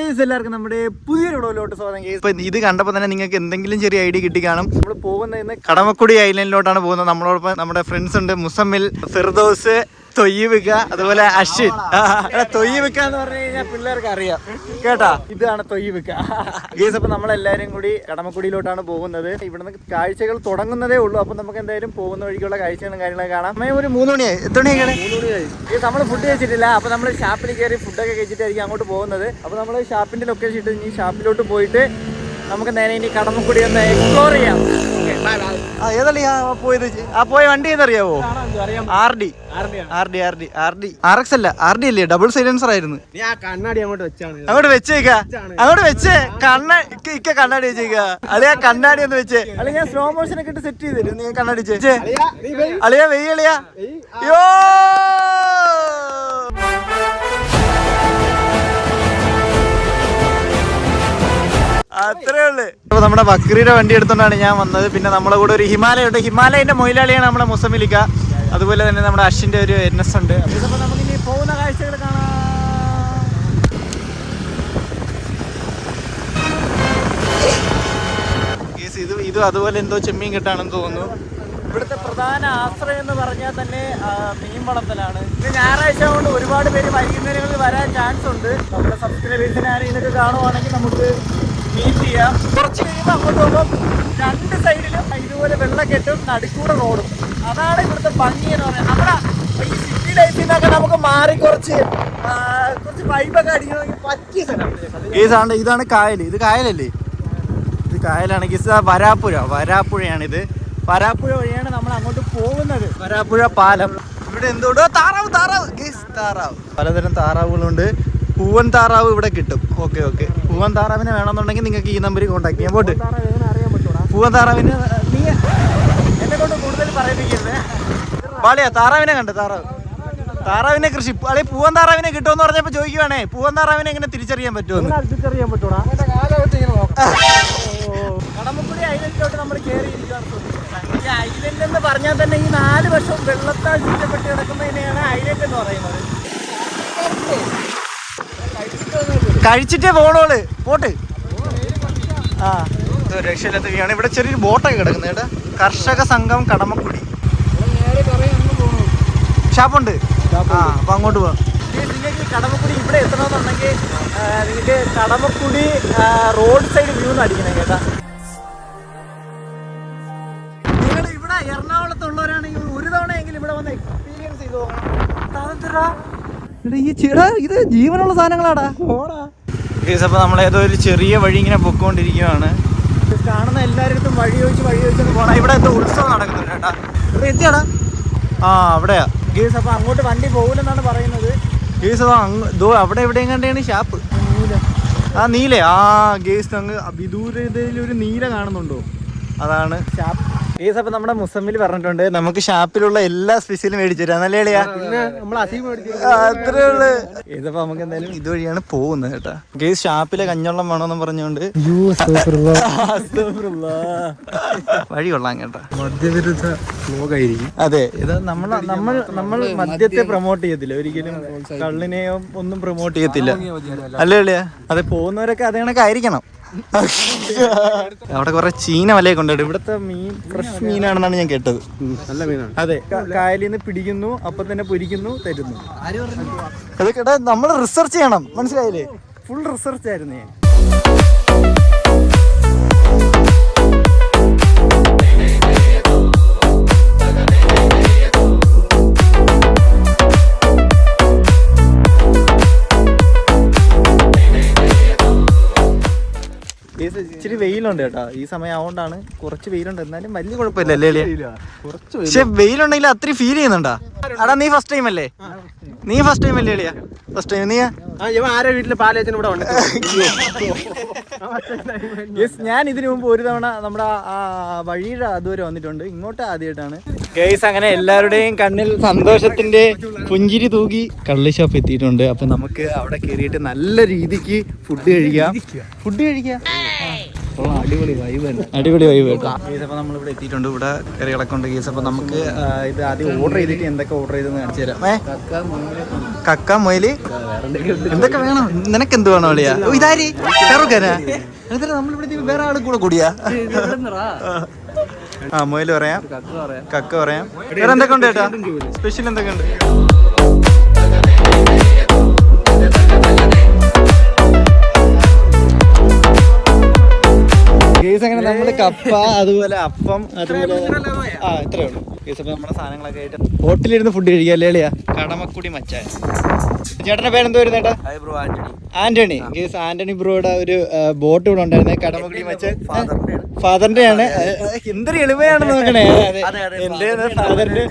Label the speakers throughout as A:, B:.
A: എല്ലാവർക്കും നമ്മുടെ പുതിയൊരു വീഡിയോയിലോട്ട് സ്വാഗതം. ഇപ്പൊ ഇത് കണ്ടപ്പോൾ തന്നെ നിങ്ങൾക്ക് എന്തെങ്കിലും ചെറിയ ഐഡിയ കിട്ടി കാണും. നമ്മൾ പോകുന്ന കടമക്കുടി ഐലൻഡിലോട്ടാണ് പോകുന്നത്. നമ്മളോടൊപ്പം നമ്മുടെ ഫ്രണ്ട്സ് ഉണ്ട്, മുസമ്മിൽ, ഫിർദൗസ്, തൊയ്യിവിക്ക, അതുപോലെ അശ്വിൻ. തൊയ്യിവിക്ക എന്ന് പറഞ്ഞു കഴിഞ്ഞാൽ പിള്ളേർക്ക് അറിയാം കേട്ടാ, ഇതാണ് തൊയ്യിവിക്ക. ഗേസ് അപ്പൊ നമ്മളെല്ലാരും കൂടി കടമക്കുടിയിലോട്ടാണ് പോകുന്നത്. ഇവിടുന്ന് കാഴ്ചകൾ തുടങ്ങുന്നതേ ഉള്ളൂ. അപ്പൊ നമുക്ക് എന്തായാലും പോകുന്ന വഴിക്കുള്ള കാഴ്ചകളും കാര്യങ്ങളൊക്കെ കാണാം. സമയം ഒരു 3 മണിയായി. എത്ര മണിയാണ്? 3 മണിയായി. ഗേസ് നമ്മൾ ഫുഡ് കഴിച്ചിട്ടില്ല. അപ്പൊ നമ്മൾ ഷാപ്പിൽ കയറി ഫുഡൊക്കെ കഴിച്ചിട്ടായിരിക്കും അങ്ങോട്ട് പോകുന്നത്. അപ്പൊ നമ്മൾ ഷാപ്പിന്റെ ലൊക്കേഷൻ ഇട്ട് ഇനി ഷാപ്പിലോട്ട് പോയിട്ട് നമുക്ക് നേരെ ഇനി കടമക്കുടി ഒന്ന് എക്സ്പ്ലോർ ചെയ്യാം. ഏതല്ലേ പോയത്? പോയ വണ്ടി ഏതറിയാവോ? RX അല്ല, RD അല്ലേ? ഡബിൾ സൈലൻസർ ആയിരുന്നു. അങ്ങോട്ട് വെച്ചേക്കാ, അങ്ങോട്ട് വെച്ചേ. ഇക്ക കണ്ണാടി വെച്ചേക്ക. അളിയാ കണ്ണാടി ഒന്ന് വെച്ചേ. അല്ലെ ഞാൻ സ്ലോ മോഷൻ ഒക്കെ ഇട്ട് സെറ്റ് ചെയ്ത് തരും. നീ കണ്ണാടി വെച്ചേ. അളിയാ വെയ്യ, അളിയാ. യോ അത്രേ ഉള്ളു. അപ്പൊ നമ്മുടെ ബക്രീയുടെ വണ്ടി എടുത്തോണ്ടാണ് ഞാൻ വന്നത്. പിന്നെ നമ്മളെ കൂടെ ഒരു ഹിമാലയ ഉണ്ട്. ഹിമാലയന്റെ മൊയിലാളിയാണ് നമ്മുടെ മുസമ്മിലിക്ക. അതുപോലെ തന്നെ നമ്മുടെ അശ്വിന്റെ ഒരു NS ഉണ്ട്. ഇതിപ്പോ നമുക്ക് ഇനി പോകുന്ന കാഴ്ചകൾ കാണാം. ഇതും അതുപോലെ എന്തോ ചെമ്മീൻ കിട്ടാണെന്ന് തോന്നുന്നു. ഇവിടുത്തെ പ്രധാന ആശ്രയം എന്ന് പറഞ്ഞാൽ തന്നെ മീൻ വളർത്തലാണ്. ഇത് ഞായറാഴ്ച കൊണ്ട് ഒരുപാട് പേര് വൈകുന്നേരങ്ങളിൽ വരാൻ ചാൻസ് ഉണ്ട്. നമ്മുടെ സബ്സ്ക്രൈബേഴ്സിനെ ആരെയും ഇതൊക്കെ കാണുവാണെങ്കിൽ നമുക്ക് മീറ്റ് ചെയ്യാം. കുറച്ച് കഴിയുമ്പോൾ അങ്ങോട്ട് പോകുമ്പോൾ 2 സൈഡിലും ഇതുപോലെ വെള്ളക്കെട്ടും നടുക്കൂടെ റോഡും. അതാണ് ഇവിടുത്തെ ഭംഗി എന്ന് പറയുന്നത്. നമ്മുടെ ഈ സിറ്റി ലൈഫിൽ നിന്നൊക്കെ നമുക്ക് മാറി കുറച്ച് വൈബൊക്കെ അടിക്കണമെങ്കിൽ പറ്റിയ സ്ഥലമാണ്. ഇതാണ് കായൽ. ഇത് കായലല്ലേ? ഇത് കായലാണ്. വരാപ്പുഴയാണിത്. വരാപ്പുഴ വഴിയാണ് നമ്മൾ അങ്ങോട്ട് പോകുന്നത്. വരാപ്പുഴ പാലം. ഇവിടെ എന്തോടോ താറാവ്, പലതരം താറാവുകളുണ്ട്. പൂവൻ താറാവ് ഇവിടെ കിട്ടും. ഓക്കെ. പൂവൻ താറാവിനെ വേണമെന്നുണ്ടെങ്കിൽ നിങ്ങൾക്ക് ഈ നമ്പറിൽ കോൺടാക്ട് ചെയ്യാം. പോട്ട് പൂവൻ താറാവിന് നീ എന്നെ കൊണ്ട് കൂടുതൽ പറയിപ്പിക്കരുത്. വാളിയാ താറാവിനെ കണ്ട്. താറാവിനെ കൃഷി അല്ലെ പൂവൻ താറാവിനെ കിട്ടുമെന്ന് പറഞ്ഞപ്പോ ചോദിക്കുവാണേ, പൂവൻ താറാവിനെ എങ്ങനെ തിരിച്ചറിയാൻ പറ്റുമെന്ന്. കടമക്കുടി ഐലൻഡിലോട്ട് നമ്മൾ കയറിയിരിക്കുകയാണ്. ഈ ഐലൻഡ് എന്ന് പറഞ്ഞാൽ തന്നെ ഈ 4 വർഷം വെള്ളത്താൽ ചുറ്റപ്പെട്ട് കിടക്കുന്നതിനെയാണ് ഐലൻഡ് എന്ന് പറയുന്നത്. കഴിച്ചിട്ടേ പോണോള്. പോട്ട് രക്ഷയിലെത്തുകയാണ്. ഇവിടെ ചെറിയൊരു ബോട്ടൊക്കെ കിടക്കുന്നത് കേട്ടോ. കർഷക സംഘം കടമക്കുടി ഷാപ്പുണ്ട്. അപ്പൊ അങ്ങോട്ട് പോവാം. നിങ്ങൾക്ക് കടമക്കുടി ഇവിടെ എത്തണമെന്നുണ്ടെങ്കിൽ നിങ്ങൾക്ക് കടമക്കുടി റോഡ് സൈഡ് വ്യൂ എന്ന് അടിക്കണം കേട്ടാ. നിങ്ങൾ ഇവിടെ എറണാകുളത്തുള്ളവരാണെങ്കിൽ ഒരു തവണയെങ്കിലും ഇവിടെ വന്ന് എക്സ്പീരിയൻസ് ചെയ്ത് നോക്കണം. ഇത് ജീവനുള്ള സാധനങ്ങളാടാ. അപ്പൊ നമ്മളേതോ ഒരു ചെറിയ വഴി ഇങ്ങനെ പൊക്കോണ്ടിരിക്കുകയാണ്. കാണുന്ന എല്ലാവരും വഴി ചോദിച്ചൊന്ന് പോണം. ഇവിടെ എന്തോ ഉത്സവം നടക്കുന്നുണ്ട് കേട്ടാ. ഇവിടെ എത്തിയാടാ. അവിടെയാ ഗേസ്. അപ്പൊ അങ്ങോട്ട് വണ്ടി പോകില്ലെന്നാണ് പറയുന്നത്. ഗേസ് അവിടെ എവിടെയും കണ്ടാണ് ഷാപ്പ്. നീല ഗേസ് അങ്ങ് വിദൂരതയിലൊരു നീല കാണുന്നുണ്ടോ? അതാണ് ഷാപ്പ്. ഗേസ് അപ്പൊ നമ്മുടെ മുസമ്മിൽ പറഞ്ഞിട്ടുണ്ട് നമുക്ക് ഷാപ്പിലുള്ള എല്ലാ സ്പെഷ്യലും മേടിച്ചു തരാം. നല്ല കളിയാ. അത്രേ ഉള്ളു. ഗേസപ്പോ നമുക്ക് എന്തായാലും ഇതുവഴിയാണ് പോകുന്നത് കേട്ടാ. ഗേസ് ഷാപ്പിലെ കഞ്ഞവെള്ളം വേണമെന്ന് പറഞ്ഞുകൊണ്ട് വഴി കൊള്ളാം കേട്ടാ. മദ്യവിരുദ്ധ വ്ലോഗായിരിക്കും. അതെ, ഇത് നമ്മൾ മദ്യത്തെ പ്രൊമോട്ട് ചെയ്യത്തില്ല ഒരിക്കലും. കള്ളിനെയോ ഒന്നും പ്രൊമോട്ട് ചെയ്യത്തില്ല. അല്ലേ കളിയാ? അതെ, പോകുന്നവരൊക്കെ അതേ കണക്ക് ആയിരിക്കണം. അവിടെ കുറെ ചീന വലയൊക്കെ ഉണ്ട്. ഇവിടുത്തെ മീൻ ഫ്രഷ് മീനാണെന്നാണ് ഞാൻ കേട്ടത്. നല്ല മീനാണ്. അതെ, കായലിൽ നിന്ന് പിടിക്കുന്നു, അപ്പം തന്നെ പൊരിക്കുന്നു, തരുന്നു. അതൊക്കെ നമ്മൾ റിസർച്ച് ചെയ്യണം, മനസ്സിലായില്ലേ? ഫുൾ റിസർച്ച് ആയിരുന്നു ഞാൻ. ഇച്ചിരി വെയിലുണ്ട് കേട്ടോ. ഈ സമയം ആവുകൊണ്ടാണ് കുറച്ച് വെയിലുണ്ട്. എന്നാലും വലിയ കുഴപ്പമില്ല അല്ലേ? പക്ഷെ വെയിലുണ്ടെങ്കിൽ അത്രയും ഫീൽ ചെയ്യുന്നുണ്ടാ. അടാ നീ ഫസ്റ്റ് ടൈം അല്ലേ? അളിയാ? First time. നീ ആരെ വീട്ടില് പാലച്ചൻ ഇവിടെ ഉണ്ട്? ഞാൻ ഇതിനു മുമ്പ് ഒരു തവണ നമ്മുടെ വഴിയുടെ അതുവരെ വന്നിട്ടുണ്ട്. ഇങ്ങോട്ട് ആദ്യമായിട്ടാണ്. ഗൈസ് അങ്ങനെ എല്ലാവരുടെയും കണ്ണിൽ സന്തോഷത്തിന്റെ പുഞ്ചിരി തൂകി കള്ളി ഷോപ്പ് എത്തിയിട്ടുണ്ട്. അപ്പൊ നമുക്ക് അവിടെ കയറിയിട്ട് നല്ല രീതിക്ക് ഫുഡ് കഴിക്കാം.
B: അടിപൊളി വൈബ് തന്നെ,
A: അടിപൊളി വൈബ് കേട്ടോ. കേസ് അപ്പോൾ നമ്മളിവിടെ എത്തിയിട്ടുണ്ട്. ഇവിടെ കറികളൊക്കെ ഉണ്ട് കേസ്. അപ്പോൾ നമുക്ക് ഇത് ആദ്യം ഓർഡർ ചെയ്തിട്ട് എന്തൊക്കെ ഓർഡർ ചെയ്തെന്ന് കാണിച്ചു തരാം. കക്ക മൊയില് എന്തൊക്കെ വേണം? നിനക്ക് എന്ത് വേണം അളിയാ? ഇതാരി ഷെറുഖാനാ? എന്നിട്ട് നമ്മളിവിടെ വേറെ ആൾ കൂടെ കൂടിയാ? ആ മൊയില് പറയാം, കക്ക പറയാം. വേറെ എന്തൊക്കെ ഉണ്ട് ചേട്ടാ? സ്പെഷ്യൽ എന്തൊക്കെ ഉണ്ട്? കേസ് അങ്ങനെ നമ്മുടെ കപ്പ, അതുപോലെ അപ്പം, അതുപോലെ ഇത്രേ ഉള്ളൂ കേസ്. അപ്പൊ നമ്മുടെ സാധനങ്ങളൊക്കെ ആയിട്ട് ഹോട്ടലിരുന്ന് ഫുഡ് കഴിക്കുക അല്ലേ അളിയാ? കടമക്കുടി മച്ചാൻ. ചേട്ടന്റെ പേരെന്തോ വരുന്ന ചേട്ടാ? ആന്റണി. കേസ് ആന്റണി ബ്രോയുടെ ഒരു ബോട്ട് ഇവിടെ ഉണ്ടായിരുന്നത്, കടമക്കുടി മച്ചാൻ. ഫാദറിന്റെ ആണ്. എന്തൊരു എളിമയാണ് നോക്കണേ. എന്റെ ഫാദറിന്റെ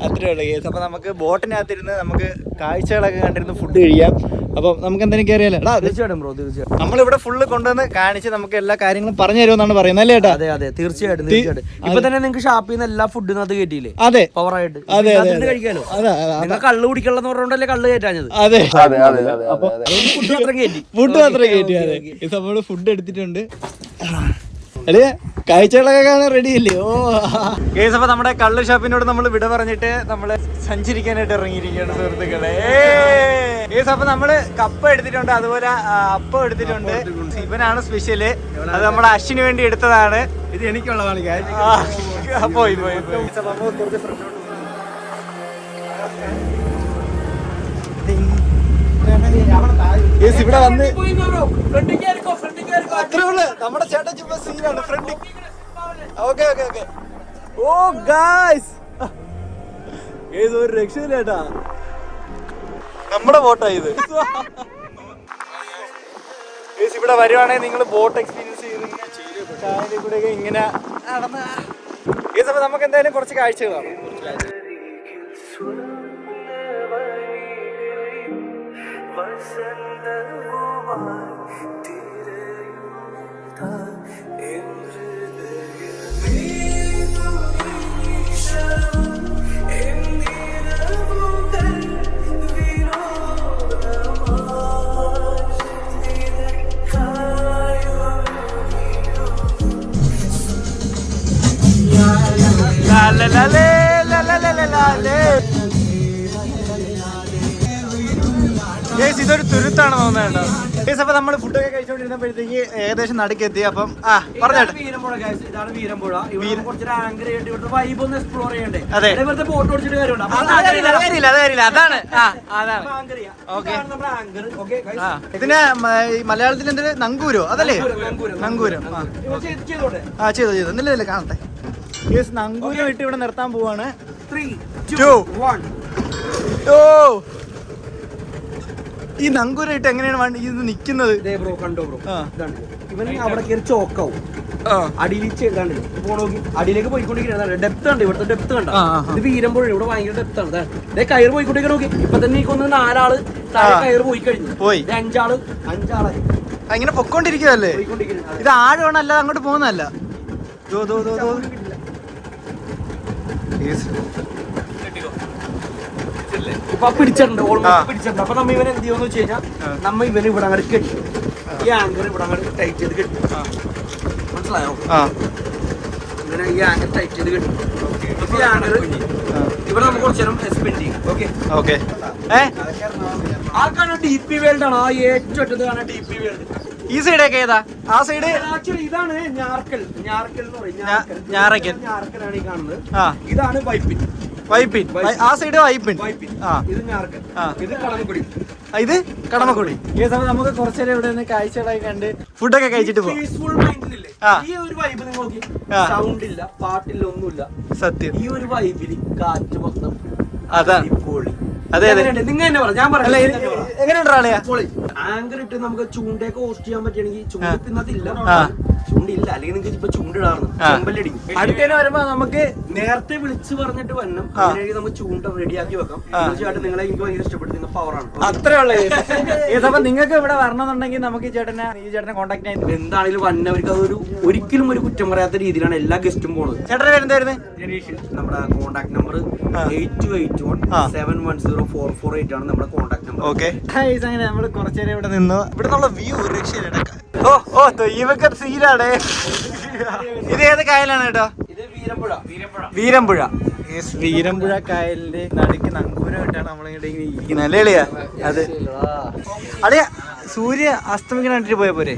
A: അത്രേ ഉള്ളൂ കേസ്. അപ്പൊ നമുക്ക് ബോട്ടിനകത്തിരുന്ന് നമുക്ക് കാഴ്ചകളൊക്കെ കണ്ടിരുന്ന് ഫുഡ് കഴിക്കാം. അപ്പൊ നമുക്ക് എന്തെങ്കിലും കയറിയാലോ?
B: തീർച്ചയായിട്ടും ബ്രോ, തീർച്ചയായിട്ടും.
A: നമ്മളിവിടെ ഫുള്ള് കൊണ്ടുവന്ന് കാണിച്ച് നമുക്ക് എല്ലാ കാര്യങ്ങളും പറഞ്ഞു തരുമെന്നാണ് പറയുന്നത് അല്ലേ ചേട്ടാ?
B: അതെ അതെ, തീർച്ചയായിട്ടും തീർച്ചയായിട്ടും. ഇപ്പൊ തന്നെ നിങ്ങൾക്ക് ഷാപ്പിൽ നിന്ന് എല്ലാ ഫുഡിനും അത് കയറ്റിയില്ലേ?
A: അതെ,
B: പവറായിട്ട്
A: അതെ
B: കഴിക്കാലോ. നിങ്ങൾ കള്ള് കുടിക്കണമെന്ന് പറഞ്ഞോണ്ടല്ലേ കള്ള് കയറ്റാഞ്ഞത്?
A: അതെ,
B: ഫുഡ് മാത്രം കയറ്റി,
A: ഫുഡ് മാത്രം കയറ്റി. അതെ, ഇത് നമ്മള് ഫുഡ് എടുത്തിട്ടുണ്ട്. അല്ലേ കാഴ്ചകളൊക്കെ കാണാൻ റെഡി അല്ലേ? ഓ കേസ്. അപ്പൊ നമ്മുടെ കള്ള് ഷാപ്പിനോട് നമ്മൾ വിട പറഞ്ഞിട്ട് നമ്മള് സഞ്ചരിക്കാനായിട്ട് ഇറങ്ങിയിരിക്കുകയാണ് സുഹൃത്തുക്കളെ. കേസ് അപ്പൊ നമ്മള് കപ്പ എടുത്തിട്ടുണ്ട്, അതുപോലെ അപ്പം എടുത്തിട്ടുണ്ട്. ഇവനാണ് സ്പെഷ്യല്. അത് നമ്മുടെ അശ്വിന് വേണ്ടി എടുത്തതാണ്.
B: ഇത് എനിക്കുള്ളതാണ്.
A: പോയി ഇവിടെ വന്ന് അത്രേ ഉള്ളു. നമ്മുടെ ചേട്ടൻ ചുമ്മാ സീനാണ് friend. Okay okay okay. Oh guys, ഒരു രക്ഷയില്ല ചേട്ടാ. നമ്മുടെ ബോട്ടാ ഇത്. ഇവിടെ വരുവാണെങ്കിൽ നിങ്ങൾ ബോട്ട് എക്സ്പീരിയൻസ് ചെയ്ത് ഇവിടെ ഇങ്ങനെ നടന്ന അപ്പൊ നമുക്ക് എന്തായാലും കുറച്ച് കാഴ്ചകളാണ്. ഇതൊരു തുരുത്താണ് തോന്നുന്നുണ്ടോ? അപ്പൊ നമ്മള് ഫുഡൊക്കെ കഴിച്ചോണ്ടിരുന്നപ്പോഴത്തേക്ക് ഏകദേശം നടുക്കെത്തി. അപ്പം പറഞ്ഞോട്ടെ,
B: ഇതാണ് വീരമ്പുഴ. ഇവിടെ കുറച്ചൊരു ആങ്കർ ചെയ്തിട്ട് ഇവിടുത്തെ വൈബ് ഒന്ന് എക്സ്പ്ലോർ ചെയ്യണ്ടേ?
A: അതെ,
B: ഇവിടുത്തെ ബോട്ട് ഓടിച്ചിട്ട് കാര്യമുണ്ട്.
A: അതാണ് ഇതിന് മലയാളത്തിൽ എന്തൊരു നങ്കൂരോ? അതല്ലേ നങ്കൂരം. ചെയ്തോ എന്നില്ല കാണട്ടെ. നങ്കൂരം ഇട്ട് ഇവിടെ നിർത്താൻ പോവാണ്.
B: 3, 2, 1.
A: ഈ നങ്കൂരം ഇട്ട് എങ്ങനെയാണ് ഇത് നിക്കുന്നത്?
B: ബ്രോ കണ്ടോ ബ്രോ, ഇവന് അവിടെ കയറി ചോക്കാവും. അടിയിലേക്ക് പോയിക്കൊണ്ടിരിക്കുന്നത് ഡെപ്ത് കണ്ട്, ഇവിടുത്തെ ഡെപ്ത് കണ്ട. ഇത് വീരമ്പുഴ, ഇവിടെ ഭയങ്കര ഡെപ്ത് ആണ്. കയറ് പോയിക്കൊണ്ടിരിക്കാൻ നോക്കി. ഇപ്പൊ തന്നെ എനിക്ക് ഒന്ന് 4 ആള് കയറ് പോയി കഴിഞ്ഞു. 5
A: ഇങ്ങനെ പൊക്കോണ്ടിരിക്കുവല്ലേ? ഇത് ആഴമാണ്, അല്ലാതെ അങ്ങോട്ട് പോകുന്നതല്ല.
B: ഇപ്പൊ പിടിച്ചിട്ടുണ്ട്, ഓൾമോസ്റ്റ് പിടിച്ചിട്ടുണ്ട്. അപ്പൊ നമ്മ ഇവനെ എന്ത് ചെയ്യുമെന്ന് വെച്ച് കഴിഞ്ഞാൽ നമ്മ ഇവന് ഇവിടെ അങ്ങോട്ട് കെട്ടി, ഈ ആങ്കർ ഇവിടെ അങ്ങോട്ട് ടൈറ്റ് ചെയ്ത് കെട്ടി. മനസ്സിലായോ? ഇങ്ങനെ ഈ ആങ്കർ ടൈറ്റ് ചെയ്ത് കെട്ടി. ഈ ആങ്കർ ഇവിടെ നമുക്ക് കുറച്ച് നേരം സ്പെൻഡ് ചെയ്യും.
A: ഓക്കെ.
B: ആ കാണാൻ DP വേൾഡ് ആണ്. ആ ഏറ്റവും അറ്റത്ത് കാണാൻ DP വേൾഡ്.
A: ഈ സൈഡൊക്കെ ഏതാ? ആ സൈഡ്
B: ആക്ച്വലി ഇതാണ് ഞാറക്കൽ എന്ന് പറയും. ഞാറക്കലാണ് ഈ കാണുന്നത്. ഇതാണ് വൈപ്പിൻ.
A: ആ സൈഡ് വൈപ്പിൻ.
B: ഇത് ഞാറക്കൽ, ഇത് കടമക്കുടി.
A: ഇത് കടമക്കുടി. നമുക്ക് കുറച്ചേരം ഇവിടെ നിന്ന് കാഴ്ചകളായി കണ്ട് ഫുഡൊക്കെ കഴിച്ചിട്ട് പോകാം.
B: പീസ്ഫുൾ മൈൻഡിലില്ലേ ഈ ഒരു വൈബ്? നിങ്ങൾ നോക്കി, സൗണ്ട് ഇല്ല, പാട്ടില്ല, ഒന്നുമില്ല.
A: സത്യം.
B: ഈ ഒരു വൈബില് കാറ്റ് മൊത്തം
A: അതാണ്.
B: അതെ അതെ, നിങ്ങൾ തന്നെ പറ, ഞാൻ പറയാം.
A: എങ്ങനെയുണ്ട് ആളെയാ?
B: ആങ്കർ ഇട്ട് നമുക്ക് ചൂണ്ടയൊക്കെ ഹോസ്റ്റ് ചെയ്യാൻ പറ്റുകയാണെങ്കിൽ, ചൂണ്ട പിന്നത്തില്ല, ചൂണ്ടില്ല, അല്ലെങ്കിൽ നിങ്ങൾക്ക് ഇപ്പൊ ചൂണ്ടിടാറുണ്ട്, ചെമ്പല്ലടിക്കും. അടുത്തേനെ വരുമ്പോ നമുക്ക് നേരത്തെ വിളിച്ചു പറഞ്ഞിട്ട് വരണം, അതിനായി നമുക്ക് ചൂണ്ട റെഡിയാക്കി വെക്കാം. തീർച്ചയായിട്ടും നിങ്ങളെ എനിക്ക് ഭയങ്കര ഇഷ്ടപ്പെട്ടു, നിങ്ങൾ പവറാണ്.
A: അത്രേ ഉള്ളൂ. നിങ്ങൾക്ക് ഇവിടെ വരണമെന്നുണ്ടെങ്കിൽ നമുക്ക് ഈ ചേട്ടനെ കോൺടാക്ട് ചെയ്യാൻ
B: എന്താണെങ്കിലും വന്നവർക്ക് അതൊരു ഒരിക്കലും ഒരു കുറ്റം പറയാത്ത രീതിയിലാണ് എല്ലാ ഗസ്റ്റും പോണത്.
A: ചേട്ടന്റെ പേരെന്തായിരുന്നു?
B: ജനീഷ്. നമ്മുടെ കോൺടാക്ട് നമ്പർ 8281710448 ആണ് നമ്മുടെ കോൺടാക്ട് നമ്പർ.
A: ഓക്കെ. അങ്ങനെ നമ്മള് കുറച്ചേരം ഇവിടെ നിന്നു. ഇവിടെ നിന്നുള്ള വ്യൂ ഒരു രക്ഷയില്ല. ഓ ഓ തൊയ്യമൊക്കെ സീനാണ്. ഇത് ഏത് കായലാണ് കേട്ടോ?
B: ഇത് വീരമ്പുഴ.
A: വീരമ്പുഴ. വീരമ്പുഴ കായലിന്റെ നടുക്ക് നങ്കൂരമായിട്ടാണ് നമ്മളിങ്ങോട്ട് ഇരിക്കുന്നത് അല്ലേ അളിയാ? അത് അളിയ സൂര്യ അസ്തമിക്കാൻ കണ്ടിട്ട് പോയ പോരെ?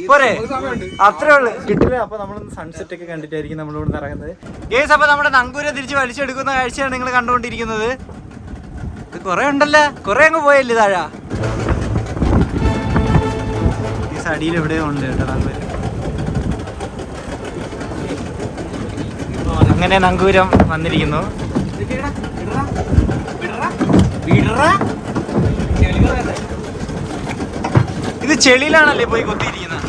A: പോരെ? അത്രേ ഉള്ളു, കിട്ടില്ല. അപ്പൊ നമ്മളൊന്ന് സൺസെറ്റ് ഒക്കെ കണ്ടിട്ടായിരിക്കും നമ്മളിവിടെ ഇറങ്ങുന്നത്. ഗേസ്, അപ്പൊ നമ്മുടെ നങ്കൂര തിരിച്ച് വലിച്ചെടുക്കുന്ന കാഴ്ചയാണ് നിങ്ങൾ കണ്ടുകൊണ്ടിരിക്കുന്നത്. ഇത് കൊറേ ഉണ്ടല്ലോ, കൊറേ അങ്ങ് പോയല്ലേ താഴെ. ഈ അടിയിൽ എവിടെയോ ഉണ്ട് കേട്ടോ നങ്കൂരം. അങ്ങനെ നങ്കൂരം വന്നിരിക്കുന്നു. ഇത് ചെളിയിലാണല്ലേ പോയി കൊത്തിയിരിക്കുന്നത്.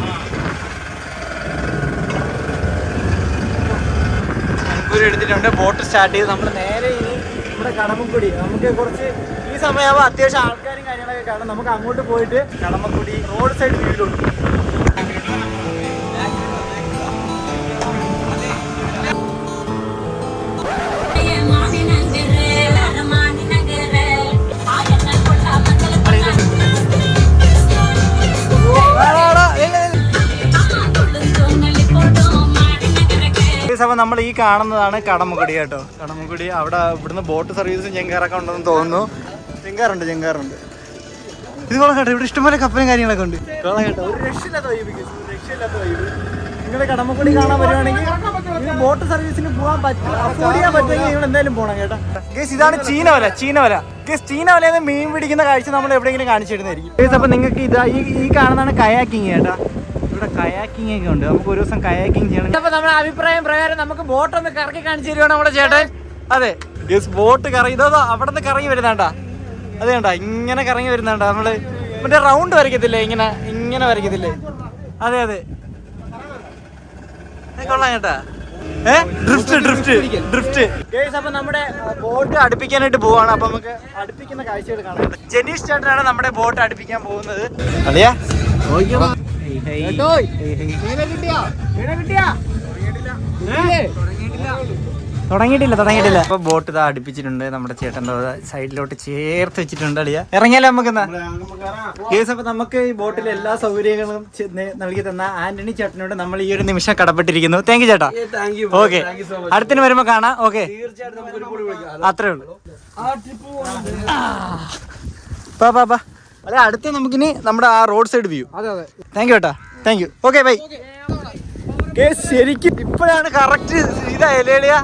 A: നങ്കൂരം എടുത്തിട്ടുണ്ട്. ബോട്ട് സ്റ്റാർട്ട് ചെയ്ത് നമ്മൾ നേരെ ഇനി നമ്മുടെ കടമക്കുടി, നമുക്ക് കുറച്ച് ഈ സമയമാകുമ്പോൾ അത്യാവശ്യം ആൾക്കാരും കാര്യങ്ങളൊക്കെ കാണും. നമുക്ക് അങ്ങോട്ട് പോയിട്ട് കടമക്കുടി റോഡ് സൈഡ് വീടുണ്ട്. അപ്പോൾ നമ്മൾ ഈ കാണുന്നതാണ് കടമക്കുടി കേട്ടോ. കടമക്കുടി അവിടെ ഇവിടുന്ന് ബോട്ട് സർവീസും ചെങ്കാറൊക്കെ ഉണ്ടെന്ന് തോന്നുന്നു. ചെങ്കാറുണ്ട്. ഇത് കൊള്ളാം കേട്ടോ. ഇവിടെ ഇഷ്ടംപോലെ കപ്പലും കാര്യങ്ങളൊക്കെ ഉണ്ട്. കൊള്ളാം കേട്ടോ. ഒരു രക്ഷയില്ലാത്ത വൈബ്, നിങ്ങൾ കടമക്കുടി കാണാൻ വരുവാണെങ്കിൽ നിങ്ങൾ ബോട്ട് സർവീസിന് പോകാൻ പറ്റും, അഫോർഡ് ചെയ്യാൻ പറ്റുമെങ്കിൽ നിങ്ങൾ എന്തായാലും പോകണം കേട്ടോ. ഗേസ്, ഇതാണ് ചീനവല. ഗേസ്, ചീനവലയിൽ മീൻ പിടിക്കുന്ന കാഴ്ച നമ്മൾ എവിടെയെങ്കിലും കാണിച്ചിരുന്നായിരിക്കും. ഗേസ്, അപ്പോൾ നിങ്ങൾക്ക് ഇതാ ഈ കാണുന്നതാണ് കയാക്കിങ് കേട്ടോ. ഇവിടെ കയാക്കിംഗ് ഒക്കെ ഉണ്ട്. നമുക്ക് ഒരു ദിവസം കയാക്കിംഗ് ചെയ്യണം. അപ്പൊ നമ്മുടെ അഭിപ്രായം പ്രകാരം നമുക്ക് ബോട്ട് ഒന്ന് കറക്കി കാണിച്ചു തരുവാണ് നമ്മുടെ ചേട്ടൻ. അതെ, ബോട്ട് കറങ്ങി ഇതോ അവിടെ നിന്ന് കറങ്ങി വരുന്നാണ്ടാ. അത് കണ്ടാ, ഇങ്ങനെ കറങ്ങി വരുന്നാണ്ടാ. നമ്മള് മറ്റേ റൗണ്ട് വരയ്ക്കത്തില്ലേ, ഇങ്ങനെ വരയ്ക്കത്തില്ലേ? അതെ കൊള്ളാം കേട്ടാ. ഡ്രിഫ്റ്റ്. അപ്പൊ നമ്മുടെ ബോട്ട് അടുപ്പിക്കാനായിട്ട് പോവാണ്. അപ്പൊ നമുക്ക് അടുപ്പിക്കുന്ന കാഴ്ചകൾ കാണാം. ജനീഷ് ചേട്ടനാണ് നമ്മുടെ ബോട്ട് അടുപ്പിക്കാൻ പോകുന്നത്. അളിയാ തുടങ്ങിയിട്ടില്ല. അപ്പൊ ബോട്ട് ഇതാ അടുപ്പിച്ചിട്ടുണ്ട്. നമ്മുടെ ചേട്ടൻ്റെ സൈഡിലോട്ട് ചേർത്ത് വെച്ചിട്ടുണ്ട്. അളിയ ഇറങ്ങിയാലോ നമുക്ക്? കേസ്, അപ്പൊ നമുക്ക് ഈ ബോട്ടിലെ എല്ലാ സൗകര്യങ്ങളും നൽകി തന്ന ആന്റണി ചേട്ടനോട് നമ്മൾ ഈ ഒരു നിമിഷം കടപ്പെട്ടിരിക്കുന്നു. താങ്ക് യു ചേട്ടാ. ഓക്കെ, അടുത്തിന് വരുമ്പോ കാണാം. ഓക്കെ, അത്രേ ഉള്ളൂ. പാ അല്ലെ, അടുത്ത നമുക്കിനി നമ്മുടെ ആ road side view. Thank you കേട്ടാ. Thank you. Okay, bye. ശരിക്കും ഇപ്പോഴാണ് കറക്റ്റ് ഇതാ എലിയ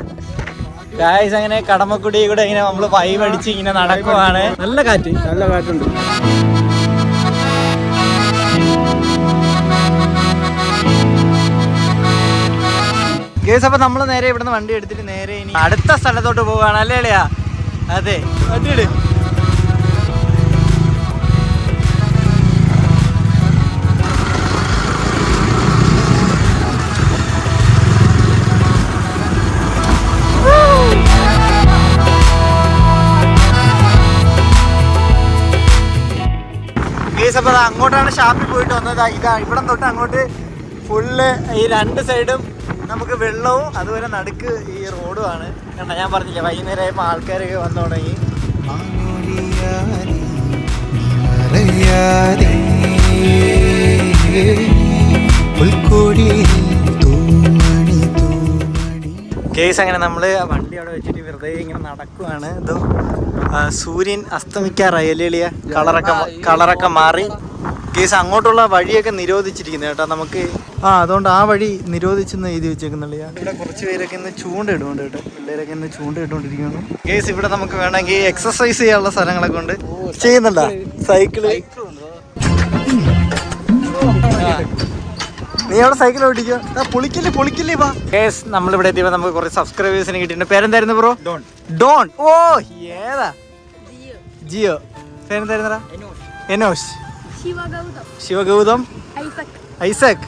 A: ഗായ്സ്. അങ്ങനെ കടമക്കുടി കൂടെ ഇങ്ങനെ നമ്മള് വൈബ് അടിച്ച് ഇങ്ങനെ നടക്കുവാണ്. നല്ല കാറ്റുണ്ട്. ഗേസ്, അപ്പൊ നമ്മള് നേരെ ഇവിടുന്ന് വണ്ടി എടുത്തിട്ട് നേരെ ഇനി അടുത്ത സ്ഥലത്തോട്ട് പോവാണ് അല്ലേ എളിയാ? അതെ, വണ്ടിയിട്. അപ്പോൾ അങ്ങോട്ടാണ് ഷാപ്പിൽ പോയിട്ട് വന്നത്. ഇതാ ഇവിടം തൊട്ട് അങ്ങോട്ട് ഫുള്ള് ഈ രണ്ട് സൈഡും നമുക്ക് വെള്ളവും അതുപോലെ നടുക്ക് ഈ റോഡുമാണ്. കണ്ട, ഞാൻ പറഞ്ഞില്ലേ വൈകുന്നേരം ആയപ്പോൾ ആൾക്കാരൊക്കെ വന്നു തുടങ്ങി. കേസ്, അങ്ങനെ നമ്മൾ വണ്ടി അവിടെ വെച്ചിട്ട് വെറുതെ ഇങ്ങനെ നടക്കുവാണ്. ഇത് സൂര്യൻ അസ്തമിക്കാറായി എലിയ കളറൊക്കെ മാറി. കേസ്, അങ്ങോട്ടുള്ള വഴിയൊക്കെ നിരോധിച്ചിരിക്കുന്നത് കേട്ടോ നമുക്ക്. അതുകൊണ്ട് ആ വഴി നിരോധിച്ചെന്ന് എഴുതി വെച്ചേക്കുന്നില്ല. ഇവിടെ കുറച്ച് പേരൊക്കെ ഇന്ന് ചൂണ്ടയിടുന്നുണ്ട് കേട്ടോ. പിള്ളേരൊക്കെ ഇന്ന് ചൂണ്ടയിട്ടുകൊണ്ടിരിക്കുകയാണ്. കേസ്, ഇവിടെ നമുക്ക് വേണമെങ്കിൽ എക്സസൈസ് ചെയ്യാനുള്ള സ്ഥലങ്ങളൊക്കെ ഉണ്ട്. ചെയ്യുന്നുണ്ടോ? സൈക്കിള്. നീ അവിടെ സൈക്കിൾ ഓടിക്കോ. പൊളിക്കില്ലേ വാ. കേസ്, നമ്മളിവിടെ എത്തിയപ്പോൾ നമുക്ക് കുറച്ച് സബ്സ്ക്രൈബേഴ്സിന് കിട്ടിയിട്ടുണ്ട്. പേരെന്തായിരുന്നു ബ്രോ? ഡോൺ. ഓ, ഏതാ? ജിയോ. പേരെന്തായിരുന്നടാ? എനോഷ്. ശിവഗൗതം. ഐസക്.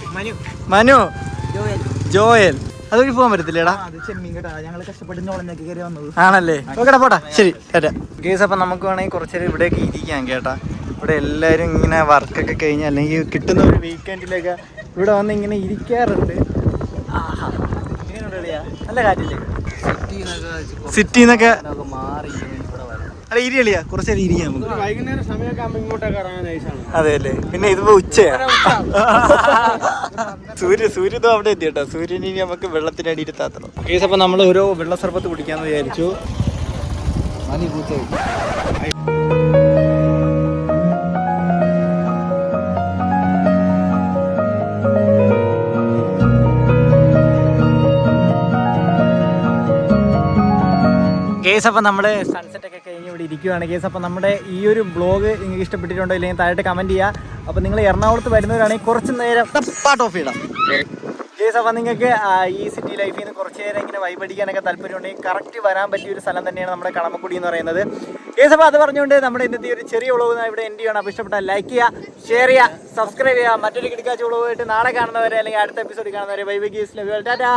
A: മനു. ജോയൽ. അതുവഴി പോകാൻ പറ്റത്തില്ലേടാ? ആണല്ലേ? ഓക്കെടാ, പോട്ടാ. ശരി കേട്ടാ. കേസ്, അപ്പം നമുക്ക് വേണമെങ്കിൽ കുറച്ചേരം ഇവിടേക്ക് ഇരിക്കാം കേട്ടാ. ഇവിടെ എല്ലാവരും ഇങ്ങനെ വർക്കൊക്കെ കഴിഞ്ഞ് അല്ലെങ്കിൽ കിട്ടുന്ന ഒരു വീക്കെൻഡിലൊക്കെ ഇവിടെ വന്ന് ഇങ്ങനെ ഇരിക്കാറുണ്ട്. നല്ല കാറ്റില്ലേ? സിറ്റിന്നൊക്കെ അല്ല ഇരിയളിയാ കുറച്ചേരം ഇരിക്കാം നമുക്ക്.
B: വൈകുന്നേരം സമയമൊക്കെ ആകുമ്പോൾ ഇങ്ങോട്ടൊക്കെ ഇറങ്ങാൻ നൈസാണ്.
A: അതെ അല്ലേ. പിന്നെ ഇതിപ്പോ ഉച്ചയാ. സൂര്യതോ അവിടെ എത്തി കേട്ടോ. സൂര്യനെ ഇനി നമുക്ക് വെള്ളത്തിനടിയിൽ താത്തണം. കേസ് അപ്പൊ നമ്മൾ ഓരോ വെള്ള സർബത്ത് കുടിക്കാന്ന് വിചാരിച്ചു. കേസ് അപ്പം നമ്മൾ സൺസെറ്റ് ഒക്കെ കഴിഞ്ഞ് ഇവിടെ ഇരിക്കുകയാണ്. കേസ് അപ്പം നമ്മുടെ ഈ ഒരു ബ്ലോഗ് നിങ്ങൾക്ക് ഇഷ്ടപ്പെട്ടിട്ടുണ്ടോ ഇല്ലെങ്കിൽ താഴെ കമൻറ്റ് ചെയ്യുക. അപ്പോൾ നിങ്ങൾ എറണാകുളത്ത് വരുന്നവരാണെങ്കിൽ കുറച്ച് നേരം പാർട്ട് ഓഫ് ഇടാം. കേസ് അപ്പം നിങ്ങൾക്ക് ഈ സിറ്റി ലൈഫിൽ നിന്ന് കുറച്ച് നേരം ഇങ്ങനെ വൈബടിക്കാനൊക്കെ താല്പര്യമുണ്ടെങ്കിൽ കറക്റ്റ് വരാൻ പറ്റിയ ഒരു സ്ഥലം തന്നെയാണ് നമ്മുടെ കടമക്കുടി എന്ന് പറയുന്നത്. കേസ് അപ്പോൾ അത് പറഞ്ഞുകൊണ്ട് നമ്മുടെ ഇന്നത്തെ ഒരു ചെറിയ വ്ളോഗ് ഇവിടെ എൻഡ് ചെയ്യണം. അപ്പോൾ ഇഷ്ടപ്പെട്ടാൽ ലൈക്ക് ചെയ്യുക, ഷെയർ ചെയ്യുക, സബ്സ്ക്രൈബ് ചെയ്യുക. മറ്റൊരു കിടക്കാച്ച വ്ളോഗായിട്ട് നാളെ കാണുന്നവരെ അല്ലെങ്കിൽ അടുത്ത എപ്പിസോഡിൽ കാണുന്നവരെ bye bye geese love you all Tata.